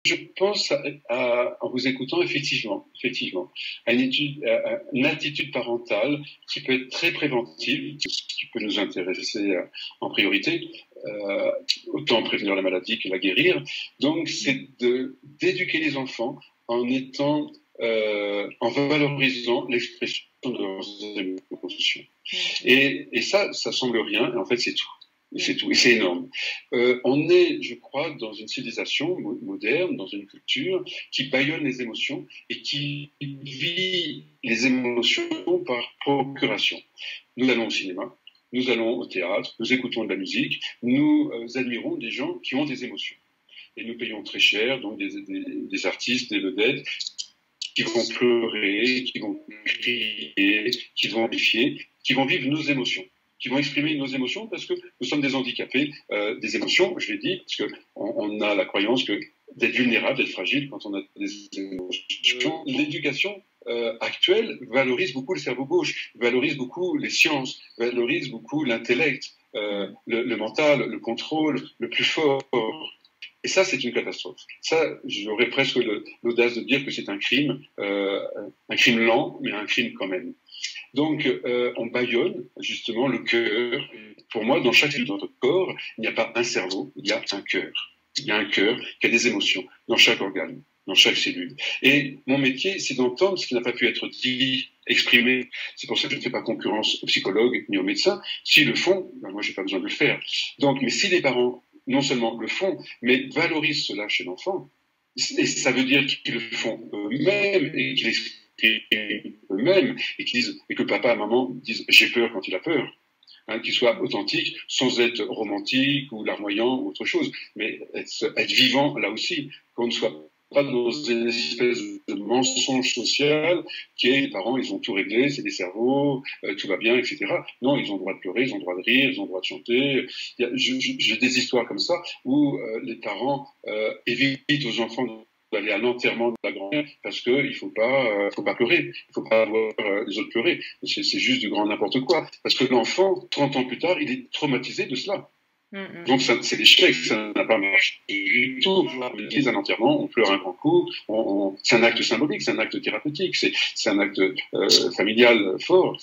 je pense en vous écoutant, effectivement, une attitude parentale qui peut être très préventive, ce qui peut nous intéresser en priorité, autant prévenir la maladie que la guérir. Donc, c'est d'éduquer les enfants en valorisant l'expression de leurs émotions. Et ça semble rien, et en fait, c'est tout. C'est tout, et c'est énorme. On est, je crois, dans une civilisation moderne, dans une culture qui bâillonne les émotions et qui vit les émotions par procuration. Nous allons au cinéma, nous allons au théâtre, nous écoutons de la musique, nous admirons des gens qui ont des émotions. Et nous payons très cher, donc des artistes, des vedettes, qui vont pleurer, qui vont crier, qui vont amplifier, qui vont vivre nos émotions, qui vont exprimer nos émotions parce que nous sommes des handicapés des émotions, je l'ai dit, parce qu'on a la croyance que d'être vulnérable, d'être fragile quand on a des émotions. L'éducation actuelle valorise beaucoup le cerveau gauche, valorise beaucoup les sciences, valorise beaucoup l'intellect, le mental, le contrôle, le plus fort. Et ça, c'est une catastrophe. Ça, j'aurais presque l'audace de dire que c'est un crime lent, mais un crime quand même. Donc, on bâillonne justement le cœur. Pour moi, dans chaque cellule de notre corps, il n'y a pas un cerveau, il y a un cœur. Il y a un cœur qui a des émotions dans chaque organe, dans chaque cellule. Et mon métier, c'est d'entendre ce qui n'a pas pu être dit, exprimé. C'est pour ça que je ne fais pas concurrence aux psychologues ni aux médecins. S'ils le font, ben moi, j'ai pas besoin de le faire. Donc, mais si les parents non seulement le font, mais valorisent cela chez l'enfant, et ça veut dire qu'ils le font eux-mêmes et qu'ils expriment eux-mêmes et que papa et maman disent j'ai peur quand il a peur, qu'ils soient authentiques sans être romantiques ou larmoyants ou autre chose, mais être vivant là aussi, qu'on ne soit pas dans une espèce de mensonge social qui est les parents, ils ont tout réglé, c'est des cerveaux, tout va bien, etc. Non, ils ont le droit de pleurer, ils ont le droit de rire, ils ont le droit de chanter. J'ai des histoires comme ça où les parents évitent aux enfants d'aller à l'enterrement de la grand-mère parce qu'il faut pas pleurer, il faut pas voir les autres pleurer. C'est juste du grand n'importe quoi. Parce que l'enfant, 30 ans plus tard, il est traumatisé de cela. Donc c'est l'échec, ça n'a pas marché du tout. On utilise un enterrement, on pleure un grand coup, c'est un acte symbolique, c'est un acte thérapeutique, c'est un acte familial fort.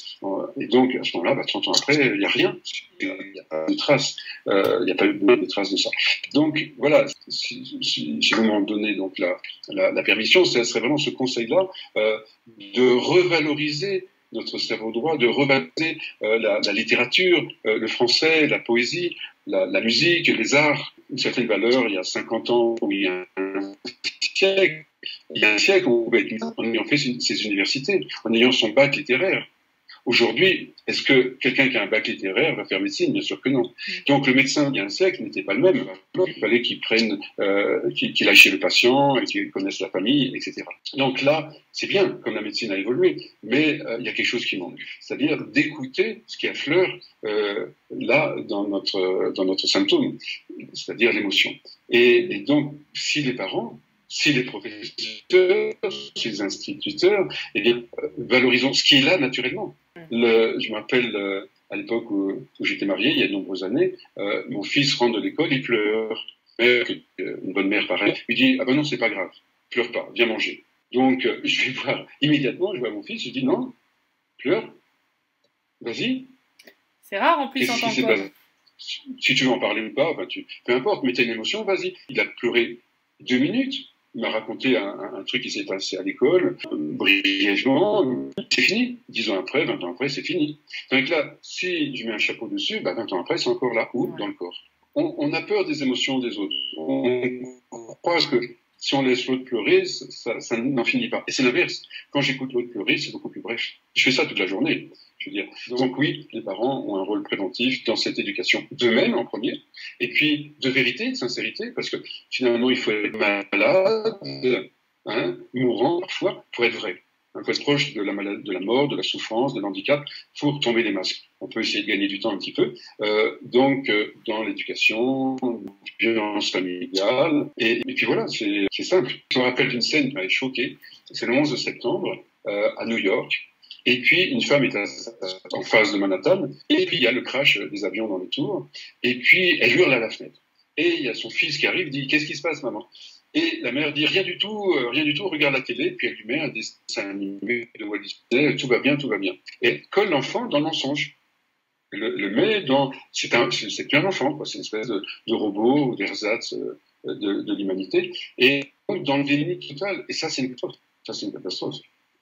Et donc à ce moment-là, 30 ans après, il n'y a rien, il n'y a pas de traces, il n'y a pas eu de traces de ça. Donc voilà, si vous m'en donnez donc la permission, ce serait vraiment ce conseil-là de revaloriser notre cerveau droit, de revaloriser la littérature, le français, la poésie, la musique, les arts, une certaine valeur il y a 50 ans ou il y a un siècle. Il y a un siècle, en ayant fait ses universités, en ayant son bac littéraire. Aujourd'hui, est-ce que quelqu'un qui a un bac littéraire va faire médecine? Bien sûr que non. Donc le médecin, il y a un siècle, n'était pas le même. Il fallait qu'il aille chez le patient, et qu'il connaisse la famille, etc. Donc là, c'est bien, comme la médecine a évolué, mais il y a quelque chose qui manque. C'est-à-dire d'écouter ce qui affleure là dans notre symptôme, c'est-à-dire l'émotion. Et donc, si les parents, si les professeurs, si les instituteurs, eh bien, valorisons ce qui est là naturellement. Je m'appelle, à l'époque où j'étais marié, il y a de nombreuses années, mon fils rentre de l'école, il pleure. Une bonne mère pareil, lui dit « Ah ben non, c'est pas grave, pleure pas, viens manger ». Donc, je vais voir immédiatement, je vois mon fils, je dis « Non, pleure, vas-y ». C'est rare en plus en tant qu'homme. Si tu veux en parler ou pas, peu importe, mais t'as une émotion, vas-y. Il a pleuré 2 minutes. Il m'a raconté un truc qui s'est passé à l'école, brièvement, c'est fini. 10 ans après, 20 ans après, c'est fini. Donc là, si je mets un chapeau dessus, 20 ans après, c'est encore là, où dans le corps. On a peur des émotions des autres. On croit que si on laisse l'autre pleurer, ça n'en finit pas. Et c'est l'inverse. Quand j'écoute l'autre pleurer, c'est beaucoup plus bref. Je fais ça toute la journée. Je veux dire. Donc oui, les parents ont un rôle préventif dans cette éducation d'eux-mêmes en premier, et puis de vérité, de sincérité, parce que finalement il faut être malade, mourant parfois, pour être vrai. Il faut être proche de la mort, de la souffrance, de l'handicap, pour tomber les masques. On peut essayer de gagner du temps un petit peu. Donc dans l'éducation, violence familiale, et puis voilà, c'est simple. Je me rappelle d'une scène qui m'avait choqué. C'est le 11 septembre à New York. Et puis, une femme est en face de Manhattan, et puis il y a le crash des avions dans les tours, et puis elle hurle à la fenêtre. Et il y a son fils qui arrive, dit « Qu'est-ce qui se passe, maman ?» Et la mère dit rien du tout, regarde la télé, puis elle lui met un dessin animé de Walt Disney, tout va bien, tout va bien. Et colle l'enfant dans le mensonge. Le met dans, c'est plus un enfant, quoi. C'est une espèce de robot ou d'ersatz de l'humanité. Et dans le déni total. Et ça, c'est une catastrophe. Ça, c'est une catastrophe.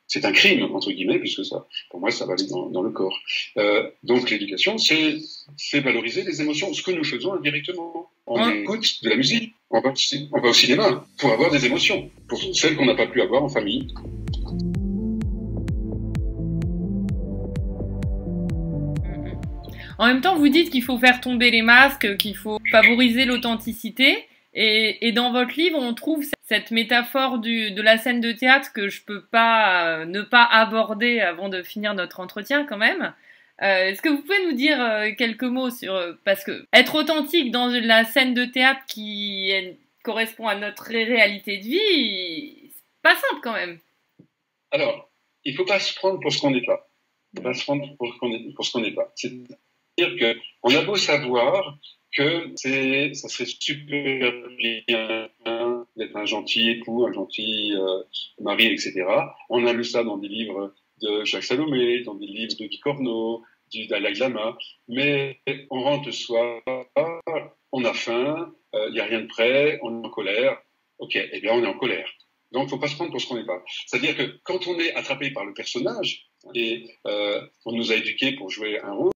C'est un crime, entre guillemets, puisque ça, pour moi, ça va aller dans le corps. Donc, l'éducation, c'est valoriser les émotions, ce que nous faisons indirectement. On écoute de la musique, on va au cinéma pour avoir des émotions, pour celles qu'on n'a pas pu avoir en famille. En même temps, vous dites qu'il faut faire tomber les masques, qu'il faut favoriser l'authenticité. Et dans votre livre, on trouve cette métaphore de la scène de théâtre que je peux pas ne pas aborder avant de finir notre entretien quand même. Est-ce que vous pouvez nous dire quelques mots sur... parce que être authentique dans la scène de théâtre qui correspond à notre réalité de vie, c'est pas simple quand même. Alors, il faut pas se prendre pour ce qu'on n'est pas. Il faut pas se prendre pour ce qu'on n'est pas. C'est-à-dire qu'on a beau savoir que ça serait super bien d'être un gentil époux, un gentil mari, etc. On a lu ça dans des livres de Jacques Salomé, dans des livres de Guy Corneau, du Dalai Lama, mais on rentre le soir, on a faim, il n'y a rien de prêt, on est en colère. Ok, eh bien on est en colère. Donc il ne faut pas se prendre pour ce qu'on n'est pas. C'est-à-dire que quand on est attrapé par le personnage, et on nous a éduqués pour jouer un rôle,